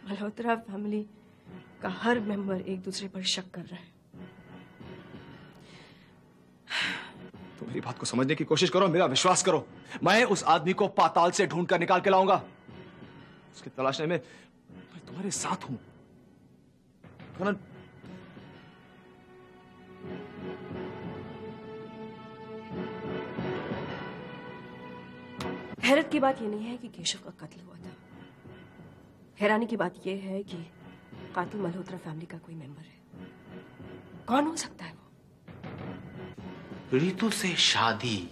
Malhotra family का हर member एक दूसरे पर शक कर रहा है। तो मेरी बात को समझने की कोशिश करो, मेरा विश्वास करो। मैं उस आदमी को पाताल से ढूंढ कर निकाल के लाऊंगा। उसकी तलाशने में मैं तुम्हारे साथ हूं। कनन, हैरत की बात यह नहीं है कि केशव का कत्ल हुआ था। हैरानी की बात यह है कि कातिल मल्होत्रा फैमिली का कोई मेंबर है। कौन हो सकता है वो? रितु से शादी।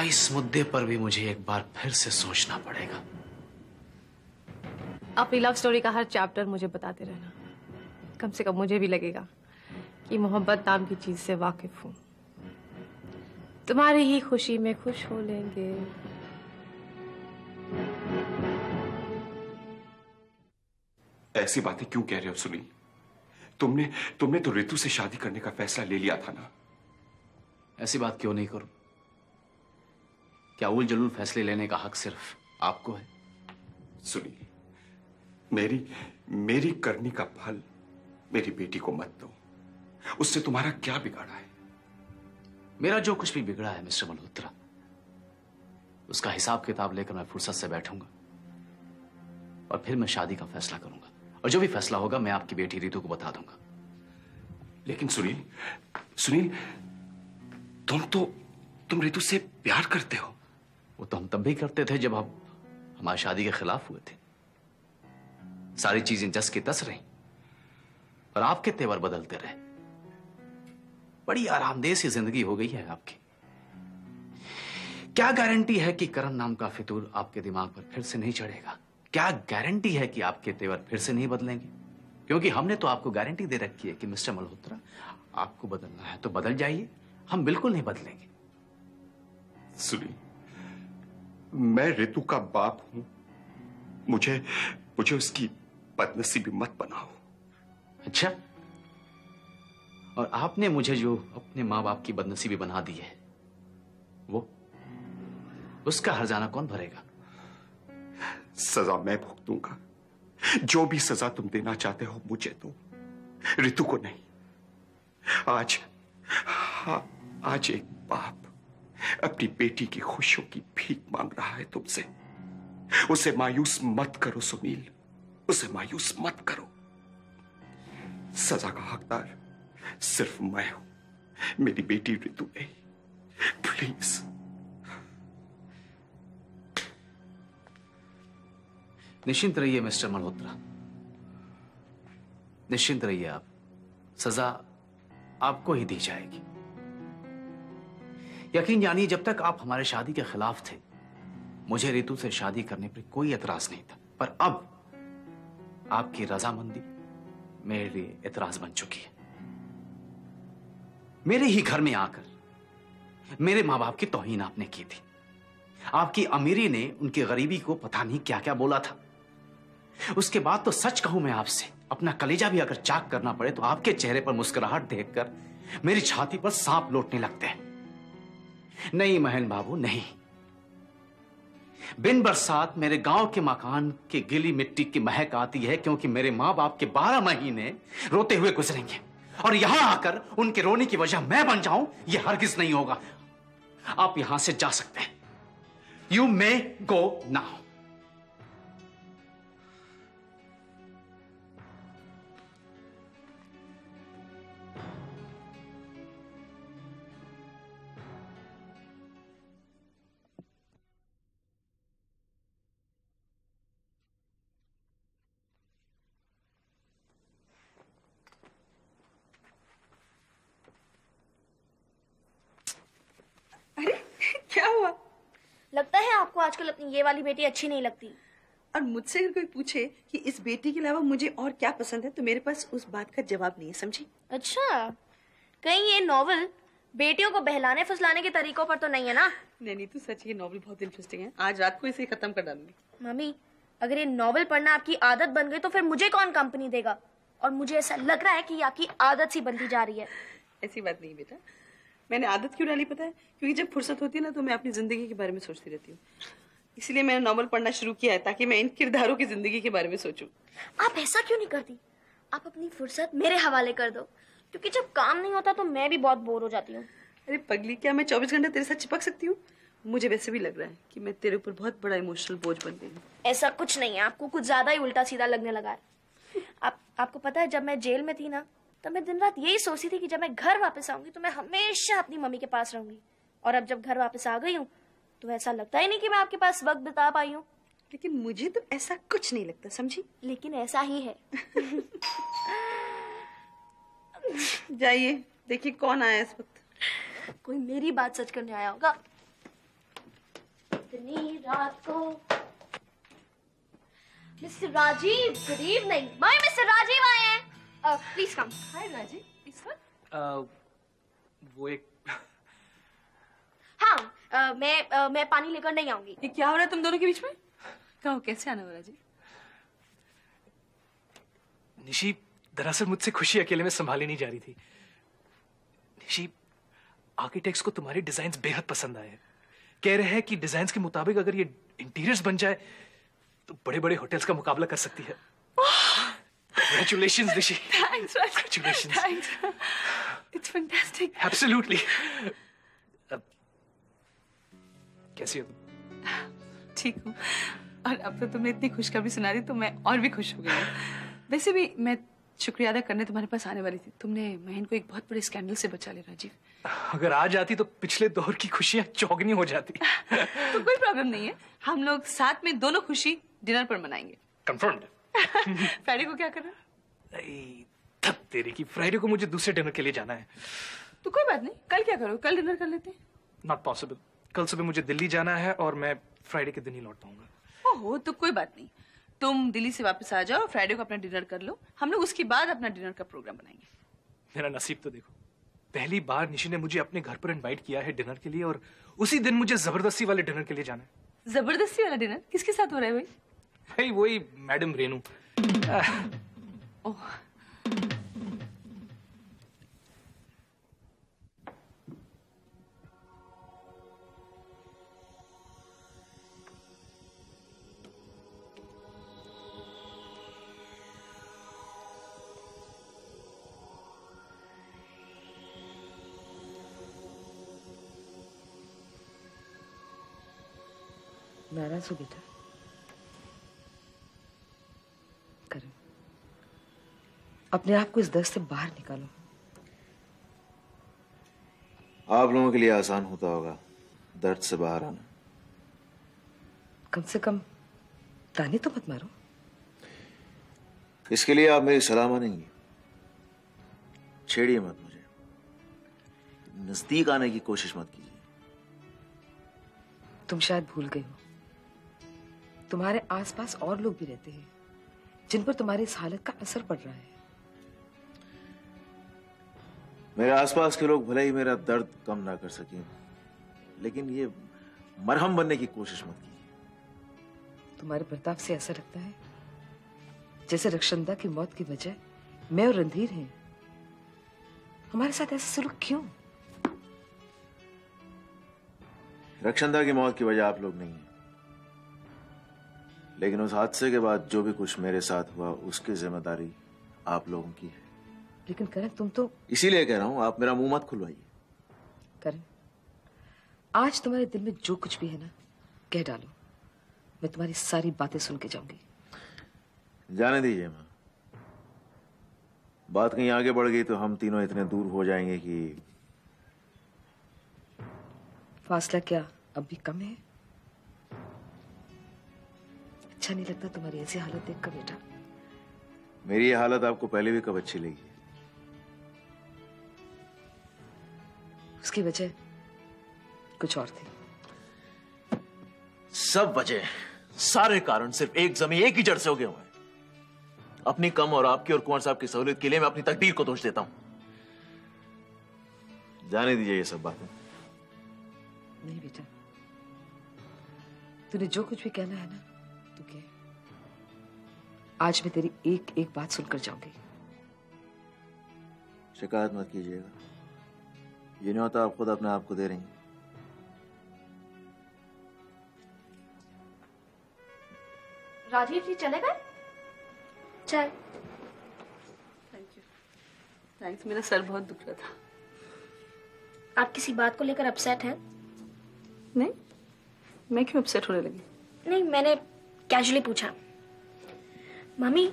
इस मुद्दे पर भी मुझे एक बार फिर से सोचना पड़ेगा। अपनी लव स्टोरी का हर चैप्टर मुझे बताते रहना। कम से कम मुझे भी लगेगा कि मोहब्बत नाम की चीज से वाकिफ हूं। तुम्हारी ही खुशी में खुश हो लेंगे। ऐसी बातें क्यों कह रहे हो सुनील? तुमने तो रितु से शादी करने का फैसला ले लिया था ना? ऐसी बात क्यों नहीं करूं? क्या उल जलूल फैसले लेने का हक सिर्फ आपको है? सुनील, मेरी करनी का फल मेरी बेटी को मत दो। उससे तुम्हारा क्या बिगाड़ा है? मेरा जो कुछ भी बिगड़ा है मिस्टर मल्होत्रा, उसका हिसाब किताब लेकर मैं फुर्सत से बैठूंगा और फिर मैं शादी का फैसला करूंगा। और जो भी फैसला होगा मैं आपकी बेटी रितु को बता दूंगा। लेकिन सुनील, तुम रितु से प्यार करते हो। वो तो हम तब भी करते थे जब आप हमारी शादी के खिलाफ हुए थे। सारी चीजें जस की तस रही, पर आपके तेवर बदलते रहे। बड़ी आरामदेह सी जिंदगी हो गई है आपकी। क्या गारंटी है कि करण नाम का फितूर आपके दिमाग पर फिर से नहीं चढ़ेगा? क्या गारंटी है कि आपके तेवर फिर से नहीं बदलेंगे? क्योंकि हमने तो आपको गारंटी दे रखी है कि मिस्टर मल्होत्रा, आपको बदलना है तो बदल जाइए, हम बिल्कुल नहीं बदलेंगे। सुनिए, मैं रितु का बाप हूं। मुझे उसकी बदनसीबी मत बनाओ। अच्छा, और आपने मुझे जो अपने माँ बाप की बदनसीबी बना दी है, वो उसका हर्जाना कौन भरेगा? सजा मैं भुगतूंगा। जो भी सजा तुम देना चाहते हो मुझे दो, रितु को नहीं। आज एक बाप अपनी बेटी की खुशियों की भीख मांग रहा है तुमसे। उसे मायूस मत करो सुनील, उसे मायूस मत करो। सजा का हकदार सिर्फ मैं हूं, मेरी बेटी रितु नहीं। प्लीज। निश्चिंत रहिए मिस्टर मल्होत्रा, निश्चिंत रहिए आप। सजा आपको ही दी जाएगी। यकीन जानिए, जब तक आप हमारे शादी के खिलाफ थे, मुझे रितु से शादी करने पर कोई एतराज नहीं था। पर अब आपकी रजामंदी मेरे लिए एतराज बन चुकी है। मेरे ही घर में आकर मेरे मां बाप की तौहीन आपने की थी। आपकी अमीरी ने उनकी गरीबी को पता नहीं क्या क्या बोला था। उसके बाद तो सच कहूं मैं आपसे, अपना कलेजा भी अगर चाक करना पड़े तो आपके चेहरे पर मुस्कुराहट देखकर मेरी छाती पर सांप लौटने लगते हैं। नहीं महन बाबू, नहीं। बिन बरसात मेरे गांव के मकान की गीली मिट्टी की महक आती है, क्योंकि मेरे मां बाप के 12 महीने रोते हुए गुजरेंगे और यहां आकर उनके रोने की वजह मैं बन जाऊं, यह हरगिज नहीं होगा। आप यहां से जा सकते हैं। You may go now. क्या हुआ? लगता है आपको आजकल अपनी ये वाली बेटी अच्छी नहीं लगती। और मुझसे अगर कोई पूछे कि इस बेटी के अलावा मुझे और क्या पसंद है, तो मेरे पास उस बात का जवाब नहीं है, समझी? अच्छा, कहीं ये नॉवल बेटियों को बहलाने फुसलाने के तरीकों पर तो नहीं है ना? नहीं, तो सच ये नॉवल बहुत इंटरेस्टिंग है। आज रात को इसे खत्म कर डालूंगी। मम्मी, अगर ये नॉवल पढ़ना आपकी आदत बन गई तो फिर मुझे कौन कंपनी देगा? और मुझे ऐसा लग रहा है कि आपकी आदत सी बनती जा रही है। ऐसी बात नहीं बेटा, मैंने आदत क्यों डाली पता है? क्योंकि जब फुर्सत होती है ना, तो मैं अपनी जिंदगी के बारे में सोचती रहती हूँ। इसलिए मैंने नॉवल पढ़ना शुरू किया है ताकि मैं इन किरदारों की जिंदगी के बारे में सोचूं। आप ऐसा क्यों नहीं करती? आप अपनी फुर्सत मेरे हवाले कर दो, क्योंकि जब काम नहीं होता तो मैं भी बहुत बोर हो जाती हूँ। अरे पगली, क्या मैं 24 घंटे तेरे साथ चिपक सकती हूँ? मुझे वैसे भी लग रहा है कि मैं तेरे ऊपर बहुत बड़ा इमोशनल बोझ बन गई हूँ। ऐसा कुछ नहीं है, आपको कुछ ज्यादा ही उल्टा सीधा लगने लगा है। आपको पता है, जब मैं जेल में थी ना, तब मैं दिन रात यही सोचती थी कि जब मैं घर वापस आऊंगी तो मैं हमेशा अपनी मम्मी के पास रहूंगी। और अब जब घर वापस आ गई हूँ तो ऐसा लगता ही नहीं कि मैं आपके पास वक्त बिता पाई हूँ। लेकिन मुझे तो ऐसा कुछ नहीं लगता, समझी? लेकिन ऐसा ही है। जाइए, देखिए कौन आया इस वक्त। कोई मेरी बात सच करने आया होगा। इतनी रात को। Mister Rajeev, good evening. My mister Rajeev आए हैं। Please come. हाय राजीव, इस वक्त? वो एक हाँ, मैं पानी लेकर नहीं आऊंगी। ये क्या हो रहा है तुम दोनों के बीच में? कहो, कैसे आना हो राजीव? निशी, दरअसल मुझसे खुशी अकेले में संभाली नहीं जा रही थी। निशी, आर्किटेक्ट्स को तुम्हारे डिजाइन्स बेहद पसंद आए हैं। कह रहे हैं कि डिजाइन्स के मुताबिक अगर ये इंटीरियर्स बन जाए तो बड़े बड़े होटल्स का मुकाबला कर सकती है। Congratulations, Nishi. Thanks, Rajiv. Congratulations. Thanks. It's fantastic. Absolutely. कैसी हो तुम? ठीक हूँ। और अब तो तुमने इतनी खुशखबरी सुना दी तो मैं और भी खुश हो गई हूँ। वैसे भी मैं शुक्रिया अदा करने तुम्हारे पास आने वाली थी। तुमने महन को एक बहुत बड़े स्कैंडल से बचा लिया राजीव। अगर आ जाती तो पिछले दौर की खुशियां चौगनी हो जाती। तो कोई प्रॉब्लम नहीं है, हम लोग साथ में दोनों खुशी डिनर पर मनाएंगे। कंफर्म्ड। फ्राइडे को क्या कर रहे हो? तेरी की फ्राइडे को मुझे दूसरे डिनर के लिए जाना है। तो कोई बात नहीं, कल क्या करो, कल डिनर कर लेते हैं। Not possible. कल सुबह मुझे दिल्ली जाना है और मैं फ्राइडे के दिन ही लौट पाऊंगा। ओहो, तो कोई बात नहीं, तुम दिल्ली से वापस आ जाओ, फ्राइडे को अपना डिनर कर लो, हम लोग उसके बाद अपना डिनर का प्रोग्राम बनाएंगे। मेरा नसीब तो देखो, पहली बार निशी ने मुझे अपने घर पर इनवाइट किया है डिनर के लिए और उसी दिन मुझे जबरदस्ती वाले डिनर के लिए जाना है। जबरदस्ती वाला डिनर किसके साथ हो रहा है भाई? वही मैडम रेनू। ओह, नाराज हो बेटा? करण, अपने आप को इस दर्द से बाहर निकालो। आप लोगों के लिए आसान होता होगा दर्द से बाहर आना। कम से कम ताने तो मत मारो। इसके लिए आप मेरी सलाह मानेंगी? छेड़िए मत मुझे, नजदीक आने की कोशिश मत कीजिए। तुम शायद भूल गए हो, तुम्हारे आसपास और लोग भी रहते हैं जिन पर तुम्हारी इस हालत का असर पड़ रहा है। मेरे आसपास के लोग भले ही मेरा दर्द कम ना कर सकें, लेकिन ये मरहम बनने की कोशिश मत कीजिए। तुम्हारे बर्ताव से ऐसा लगता है जैसे रक्षंदा की मौत की वजह मैं और रणधीर हैं। हमारे साथ ऐसा सलूक क्यों? रक्षंदा की मौत की वजह आप लोग नहीं है, लेकिन उस हादसे के बाद जो भी कुछ मेरे साथ हुआ उसकी जिम्मेदारी आप लोगों की है। लेकिन करण, तुम तो... इसीलिए कह रहा हूं, आप मेरा मुंह मत खुलवाइए। करण, आज तुम्हारे दिल में जो कुछ भी है ना, कह डालो। मैं तुम्हारी सारी बातें सुन के जाऊंगी। जाने दीजिए मां, बात कहीं आगे बढ़ गई तो हम तीनों इतने दूर हो जाएंगे कि... फासला क्या अब भी कम है? अच्छा नहीं लगता तुम्हारी ऐसी हालत देखकर बेटा। मेरी ये हालत आपको पहले भी कब अच्छी लगी? उसकी वजह कुछ और थी। सब वजह, सारे कारण सिर्फ एक जमीन एक ही जड़ से उगे हुए हैं। अपनी कम और आपकी और कुंवर साहब की सहूलियत के लिए मैं अपनी तकदीर को दोष देता हूं। जाने दीजिए ये सब बातें। नहीं बेटा, तूने जो कुछ भी कहना है ना तू कह। आज मैं तेरी एक एक बात सुनकर जाऊंगी। शिकायत मत कीजिएगा, ये नहीं होता आप खुद अपने आप को दे रही हैं। राजीव जी चले गए? चाय। Thank you. थैंक्स, मेरा सर बहुत दुख रहा था। आप किसी बात को लेकर अपसेट हैं? नहीं, मैं क्यों अपसेट होने लगी? नहीं, मैंने कैजुअली पूछा। मम्मी,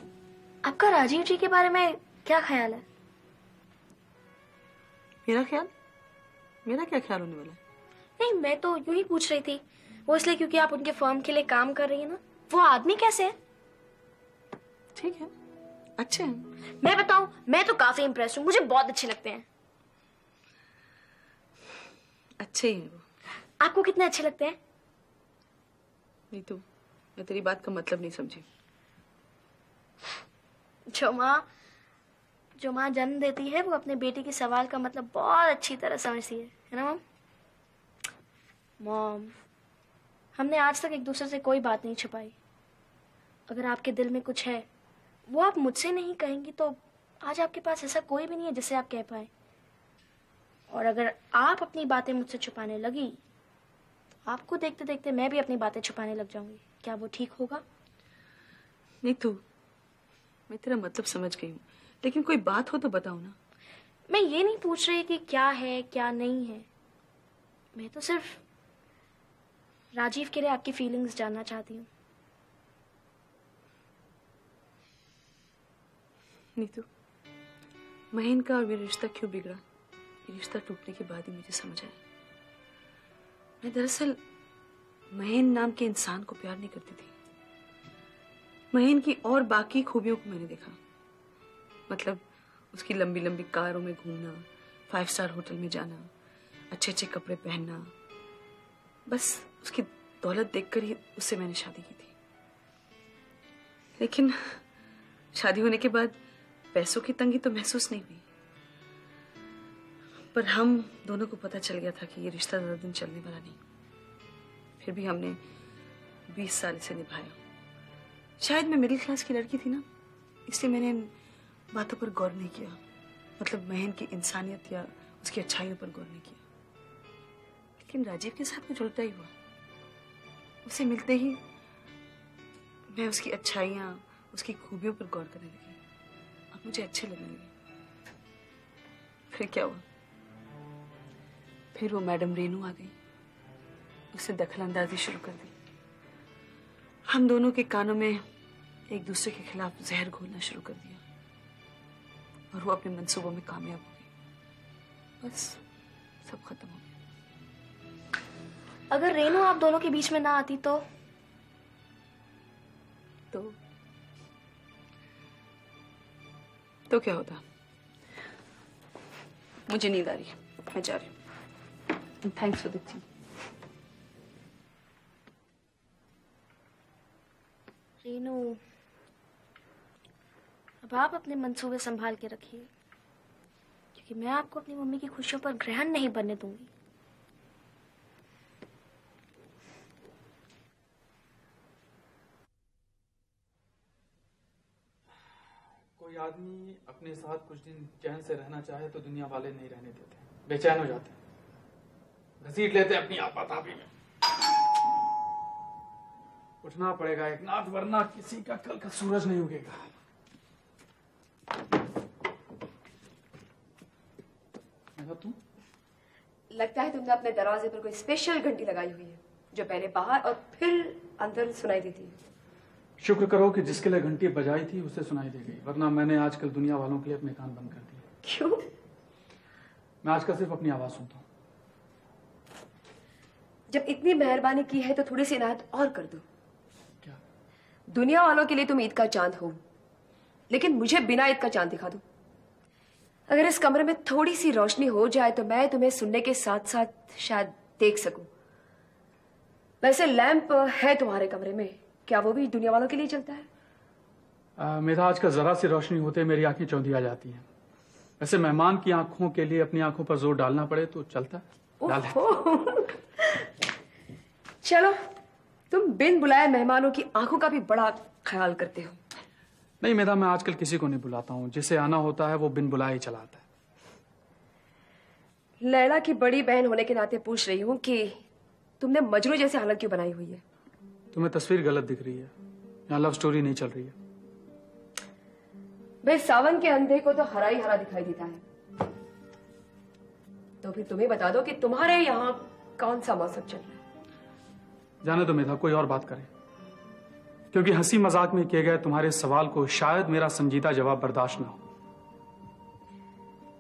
आपका राजीव जी के बारे में क्या ख्याल है? मेरा ख्याल? मेरा क्या ख्याल होने वाला है? नहीं, मैं तो यूं ही पूछ रही थी। वो इसलिए क्योंकि आप उनके फर्म के लिए काम कर रही है ना। वो आदमी कैसे है? ठीक है, अच्छे हैं। मैं बताऊं, मैं तो काफी इम्प्रेस हूँ, मुझे बहुत अच्छे लगते हैं। अच्छे ही हैं वो। आपको कितने अच्छे लगते हैं? नहीं तो मैं तेरी बात का मतलब नहीं समझी। जो माँ जन्म देती है वो अपने बेटे के सवाल का मतलब बहुत अच्छी तरह समझती है ना मॉम? मॉम, हमने आज तक एक दूसरे से कोई बात नहीं छुपाई। अगर आपके दिल में कुछ है वो आप मुझसे नहीं कहेंगी तो आज आपके पास ऐसा कोई भी नहीं है जिसे आप कह पाए। और अगर आप अपनी बातें मुझसे छुपाने लगी तो आपको देखते देखते मैं भी अपनी बातें छुपाने लग जाऊंगी। क्या वो ठीक होगा? नहीं तो मैं तेरा मतलब समझ गई हूँ, लेकिन कोई बात हो तो बताओ ना। मैं ये नहीं पूछ रही कि क्या है क्या नहीं है। मैं तो सिर्फ राजीव के लिए आपकी फीलिंग्स जानना चाहती हूँ। नीतू, महीन का और मेरा रिश्ता क्यों बिगड़ा, ये रिश्ता टूटने के बाद ही मुझे समझ आया। मैं दरअसल महीन नाम के इंसान को प्यार नहीं करती थी। महीन की और बाकी खूबियों को मैंने देखा, मतलब उसकी लंबी लंबी कारों में घूमना, 5 स्टार होटल में जाना, अच्छे अच्छे कपड़े पहनना। बस उसकी दौलत देखकर ही उससे मैंने शादी की थी। लेकिन शादी होने के बाद पैसों की तंगी तो महसूस नहीं हुई, पर हम दोनों को पता चल गया था कि ये रिश्ता ज्यादा दिन चलने वाला नहीं। फिर भी हमने 20 साल इसे निभाया। शायद मैं मिडिल क्लास की लड़की थी ना, इसलिए मैंने इन बातों पर गौर नहीं किया, मतलब महन की इंसानियत या उसकी अच्छाइयों पर गौर नहीं किया। लेकिन राजीव के साथ कुछ उल्टा ही हुआ। उसे मिलते ही मैं उसकी अच्छाइयाँ, उसकी खूबियों पर गौर करने लगी और मुझे अच्छे लगने लगे। फिर क्या हुआ? फिर वो मैडम रेनू आ गई, उससे दखलंदाजी शुरू कर दी। हम दोनों के कानों में एक दूसरे के खिलाफ जहर घोलना शुरू कर दिया और वो अपने मंसूबों में कामयाब हो गई। बस सब खत्म हो गया। अगर रेनू आप दोनों के बीच में ना आती तो क्या होता? मुझे नींद आ रही है, मैं जा रही हूँ। Thanks for the T. Renu, अब आप अपने मंसूबे संभाल के रखिए, क्योंकि मैं आपको अपनी मम्मी की खुशियों पर ग्रहण नहीं बनने दूंगी। कोई आदमी अपने साथ कुछ दिन चैन से रहना चाहे तो दुनिया वाले नहीं रहने देते, बेचैन हो जाते हैं, घसीट लेते अपनी आपातापी में। उठना पड़ेगा एक नाथ, वरना किसी का कल का सूरज नहीं उगेगा। तू लगता है तुमने अपने दरवाजे पर कोई स्पेशल घंटी लगाई हुई है जो पहले बाहर और फिर अंदर सुनाई देती है। शुक्र करो कि जिसके लिए घंटी बजाई थी उसे सुनाई दे गई, वरना मैंने आजकल दुनिया वालों के लिए अपने कान बंद कर दिए। क्यों? मैं आजकल सिर्फ अपनी आवाज सुनता हूँ। जब इतनी मेहरबानी की है तो थोड़ी सी इनायत और कर दो। क्या? दुनिया वालों के लिए तुम ईद का चांद हो, लेकिन मुझे बिना ईद का चांद दिखा दो। अगर इस कमरे में थोड़ी सी रोशनी हो जाए तो मैं तुम्हें सुनने के साथ साथ शायद देख सकूं। वैसे लैंप है तुम्हारे कमरे में, क्या वो भी दुनिया वालों के लिए चलता है? मेरा आजकल जरा सी रोशनी होते मेरी आंखें चौंधी आ जाती हैं। वैसे मेहमान की आंखों के लिए अपनी आंखों पर जोर डालना पड़े तो चलता है, डाल है। चलो, तुम बिन बुलाए मेहमानों की आंखों का भी बड़ा ख्याल करते हो। नहीं मेरा, मैं आजकल किसी को नहीं बुलाता हूँ, जिसे आना होता है वो बिन बुलाए ही चला आता है। लैला की बड़ी बहन होने के नाते पूछ रही हूँ कि तुमने मजनू जैसी हालत क्यों बनाई हुई है? तुम्हें तस्वीर गलत दिख रही है। यहाँ लव स्टोरी नहीं चल रही है। भाई सावन के अंधे को तो हरा ही हरा दिखाई देता है, तो फिर तुम्हें बता दो कि तुम्हारे यहाँ कौन सा मौसम चल रहा है। जाने दो मेधा, कोई और बात करे, क्योंकि हंसी मजाक में किए गए तुम्हारे सवाल को शायद मेरा संजीदा जवाब बर्दाश्त ना हो।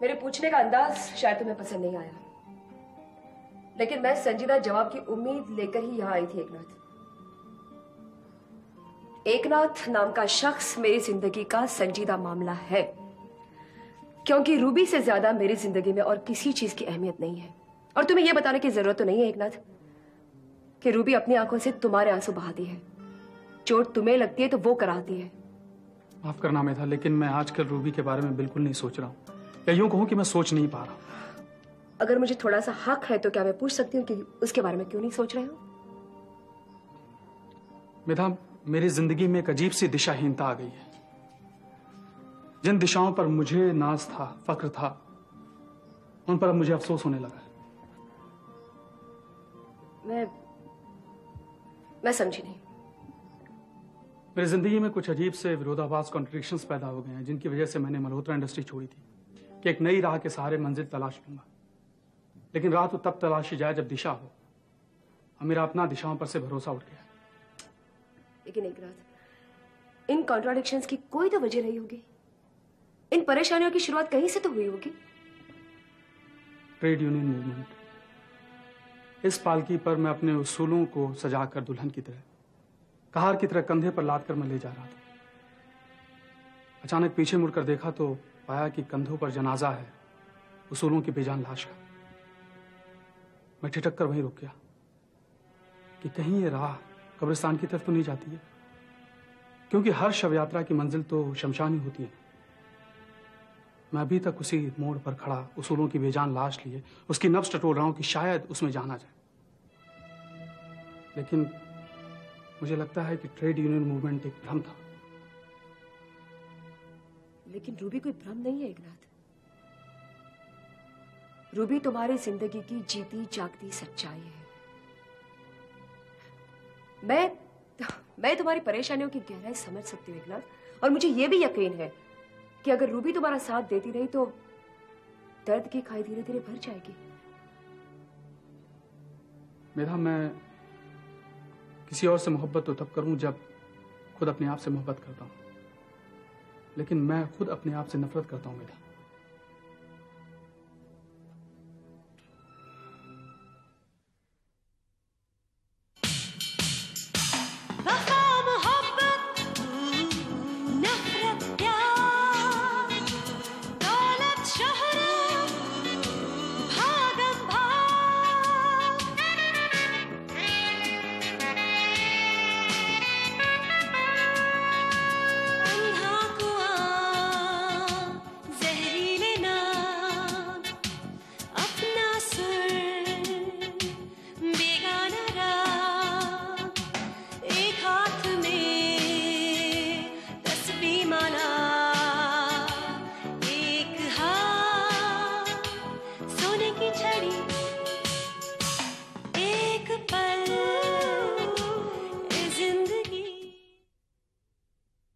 मेरे पूछने का अंदाज शायद तुम्हें पसंद नहीं आया, लेकिन मैं संजीदा जवाब की उम्मीद लेकर ही यहां आई थी। एकनाथ नाम का शख्स मेरी जिंदगी का संजीदा मामला है, क्योंकि रूबी से ज्यादा मेरी जिंदगी में और किसी चीज की अहमियत नहीं है। और तुम्हें यह बताने की जरूरत तो नहीं है एकनाथ कि रूबी अपनी आंखों से तुम्हारे आंसू बहाती है। चोट तुम्हें लगती है तो वो कराती है। माफ करना मेधा, लेकिन मैं आजकल रूबी के बारे में बिल्कुल नहीं सोच रहा हूँ, या यूं कहूं कि मैं सोच नहीं पा रहा हूं। अगर मुझे थोड़ा सा हक है तो क्या मैं पूछ सकती हूँ कि उसके बारे में क्यों नहीं सोच रहे हो? मेधा, मेरी जिंदगी में एक अजीब सी दिशाहीनता आ गई है। जिन दिशाओं पर मुझे नाज था, फक्र था, उन पर अब मुझे अफसोस होने लगा है। मैं समझी नहीं। मेरी जिंदगी में कुछ अजीब से विरोधाभास कॉन्ट्रडिक्शंस पैदा हो गए हैं, जिनकी वजह से मैंने मल्होत्रा इंडस्ट्री छोड़ी थी कि एक नई राह के सहारे मंजिल तलाश लूंगा। लेकिन राह तो तब तलाशी जाए जब दिशा हो, और मेरा अपना दिशाओं पर से भरोसा उठ गया। लेकिन एक रात इन कॉन्ट्राडिक्शंस की कोई तो वजह रही होगी। इन परेशानियों की शुरुआत कहीं से तो हुई होगी। Trade union movement. इस पालकी पर मैं अपने उसूलों को सजाकर दुल्हन की तरह, कहार की तरह कंधे पर लाद कर मैं ले जा रहा था। अचानक पीछे मुड़कर देखा तो पाया कि कंधों पर जनाजा है उसूलों की बेजान लाश का। मैं ठिठक कर वहीं रुक गया कि कहीं ये राह कब्रिस्तान की तरफ तो नहीं जाती है, क्योंकि हर शव यात्रा की मंजिल तो शमशान ही होती है। मैं अभी तक उसी मोड़ पर खड़ा उसूलों की बेजान लाश लिए उसकी नब्ज टटोल रहा हूं कि शायद उसमें जान आ जाए। लेकिन मुझे लगता है कि ट्रेड यूनियन मूवमेंट एक भ्रम था। लेकिन रूबी कोई भ्रम नहीं है एकनाथ। रूबी तुम्हारी जिंदगी की जीती जागती सच्चाई है। मैं तुम्हारी परेशानियों की गहराई समझ सकती हूँ एकनाथ, और मुझे यह भी यकीन है कि अगर रूबी तुम्हारा साथ देती रही तो दर्द की खाई धीरे धीरे भर जाएगी। मेधा, मैं किसी और से मोहब्बत तो तब करूं जब खुद अपने आप से मोहब्बत करता हूं, लेकिन मैं खुद अपने आप से नफरत करता हूं मेधा।